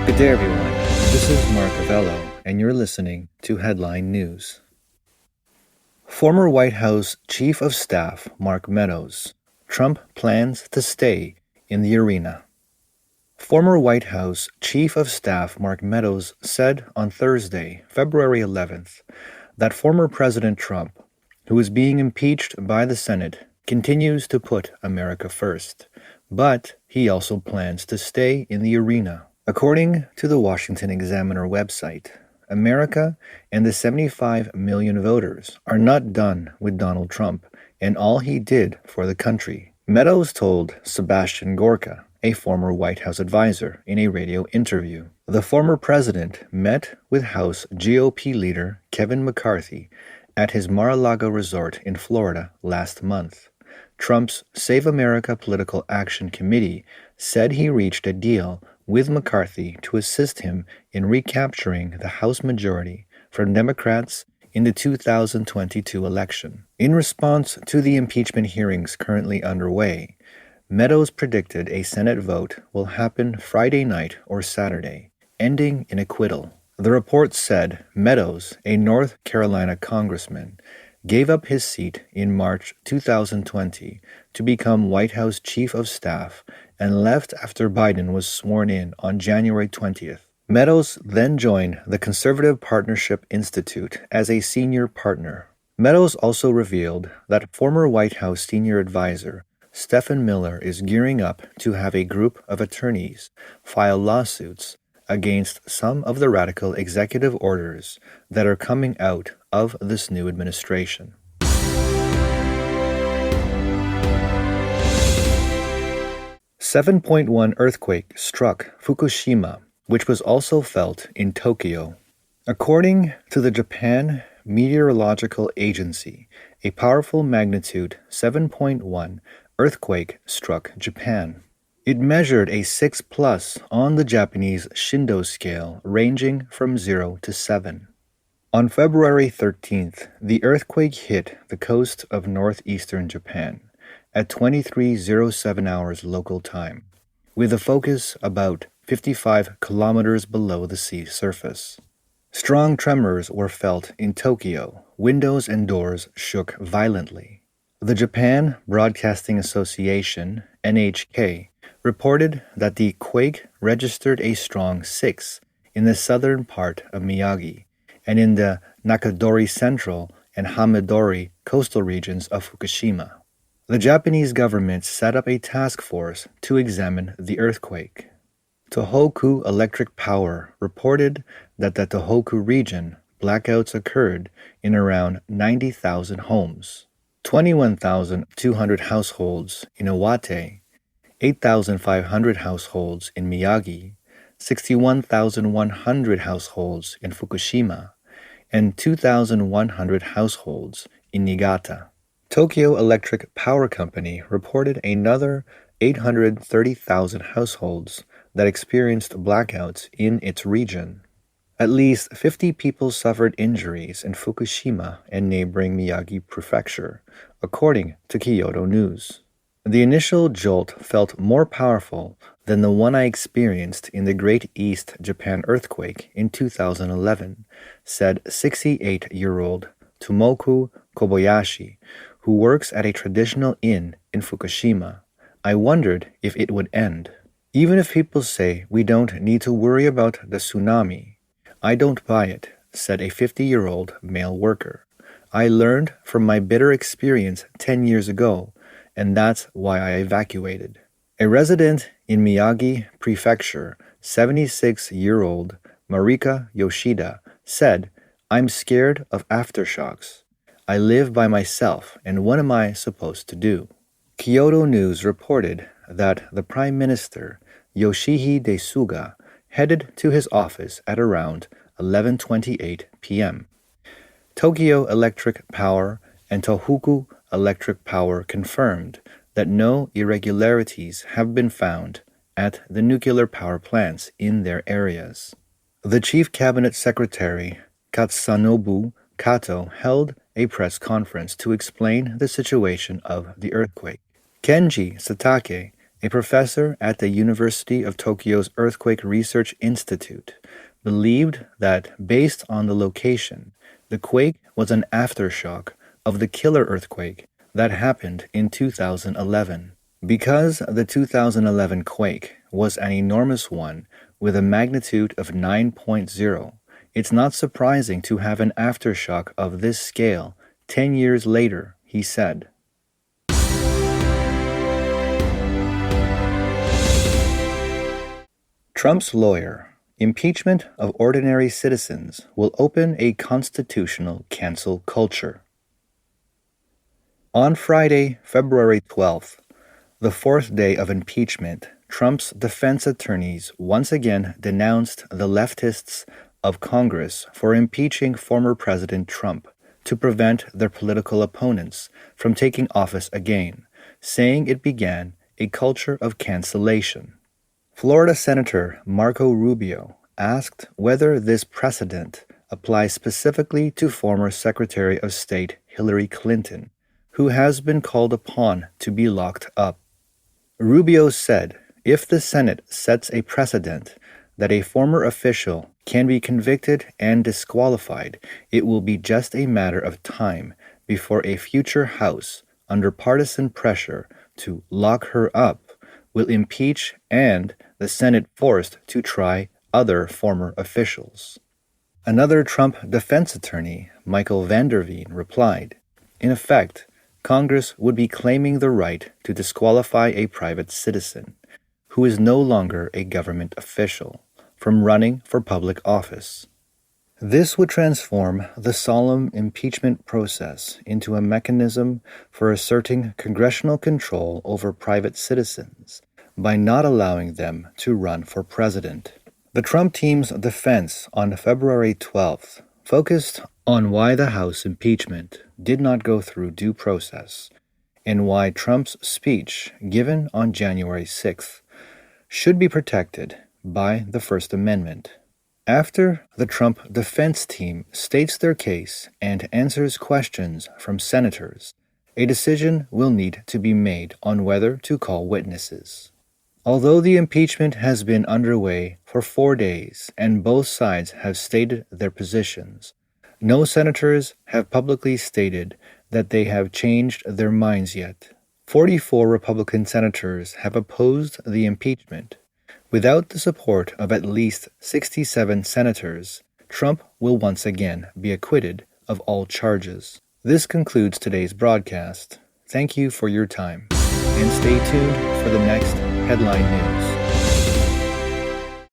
Good day, everyone. This is Mark Meadows, and you're listening to Headline News. Former White House Chief of Staff Mark Meadows. Trump plans to stay in the arena. Former White House Chief of Staff Mark Meadows said on Thursday, February 11th, that former President Trump, who is being impeached by the Senate, continues to put America first, but he also plans to stay in the arena. According to the Washington Examiner website, America and the 75 million voters are not done with Donald Trump and all he did for the country. Meadows told Sebastian Gorka, a former White House advisor, in a radio interview. The former president met with House GOP leader Kevin McCarthy at his Mar-a-Lago resort in Florida last month. Trump's Save America Political Action Committee said he reached a deal with McCarthy to assist him in recapturing the House majority from Democrats in the 2022 election. In response to the impeachment hearings currently underway, Meadows predicted a Senate vote will happen Friday night or Saturday, ending in acquittal. The report said Meadows, a North Carolina congressman, gave up his seat in March 2020 to become White House Chief of Staff and left after Biden was sworn in on January 20th. Meadows then joined the Conservative Partnership Institute as a senior partner. Meadows also revealed that former White House senior advisor Stephen Miller is gearing up to have a group of attorneys file lawsuits against some of the radical executive orders that are coming out of this new administration. A 7.1 earthquake struck Fukushima, which was also felt in Tokyo. According to the Japan Meteorological Agency, a powerful magnitude 7.1 earthquake struck Japan. It measured a 6+ on the Japanese Shindo scale, ranging from 0 to 7. On February 13th, the earthquake hit the coast of northeastern Japan at 23:07 hours local time, with a focus about 55 kilometers below the sea surface. Strong tremors were felt in Tokyo. Windows and doors shook violently. The Japan Broadcasting Association, NHK, reported that the quake registered a strong 6 in the southern part of Miyagi and in the Nakadori Central and Hamidori coastal regions of Fukushima. The Japanese government set up a task force to examine the earthquake. Tohoku Electric Power reported that the Tohoku region blackouts occurred in around 90,000 homes, 21,200 households in Iwate, 8,500 households in Miyagi, 61,100 households in Fukushima, and 2,100 households in Niigata. Tokyo Electric Power Company reported another 830,000 households that experienced blackouts in its region. At least 50 people suffered injuries in Fukushima and neighboring Miyagi Prefecture, according to Kyodo News. The initial jolt felt more powerful than the one I experienced in the Great East Japan earthquake in 2011, said 68-year-old Tomoku Kobayashi, who works at a traditional inn in Fukushima. I wondered if it would end. Even if people say we don't need to worry about the tsunami, I don't buy it, said a 50-year-old male worker. I learned from my bitter experience 10 years ago, and that's why I evacuated. A resident in Miyagi Prefecture, 76-year-old Marika Yoshida, said, I'm scared of aftershocks. I live by myself, and what am I supposed to do? Kyodo News reported that the Prime Minister, Yoshihide Suga, headed to his office at around 11:28 p.m. Tokyo Electric Power and Tohoku Electric Power confirmed that no irregularities have been found at the nuclear power plants in their areas. The Chief Cabinet Secretary, Katsunobu Kato, held a press conference to explain the situation of the earthquake. Kenji Satake, a professor at the University of Tokyo's Earthquake Research Institute, believed that, based on the location, the quake was an aftershock of the killer earthquake that happened in 2011. Because the 2011 quake was an enormous one with a magnitude of 9.0, it's not surprising to have an aftershock of this scale 10 years later, he said. Trump's lawyer. Impeachment of ordinary citizens will open a constitutional cancel culture. On Friday, February 12th, the fourth day of impeachment, Trump's defense attorneys once again denounced the leftists of Congress for impeaching former President Trump to prevent their political opponents from taking office again, saying it began a culture of cancellation. Florida Senator Marco Rubio asked whether this precedent applies specifically to former Secretary of State Hillary Clinton, who has been called upon to be locked up. Rubio said, if the Senate sets a precedent that a former official can be convicted and disqualified, it will be just a matter of time before a future House, under partisan pressure to lock her up, will impeach and the Senate forced to try other former officials. Another Trump defense attorney, Michael Vanderveen, replied, in effect, Congress would be claiming the right to disqualify a private citizen, who is no longer a government official, from running for public office. This would transform the solemn impeachment process into a mechanism for asserting congressional control over private citizens by not allowing them to run for president. The Trump team's defense on February 12th focused on why the House impeachment did not go through due process and why Trump's speech given on January 6th should be protected by the First Amendment. After the Trump defense team states their case and answers questions from senators, a decision will need to be made on whether to call witnesses. Although the impeachment has been underway for 4 days and both sides have stated their positions, no senators have publicly stated that they have changed their minds yet. 44 Republican senators have opposed the impeachment. Without the support of at least 67 senators, Trump will once again be acquitted of all charges. This concludes today's broadcast. Thank you for your time, and stay tuned for the next headline news.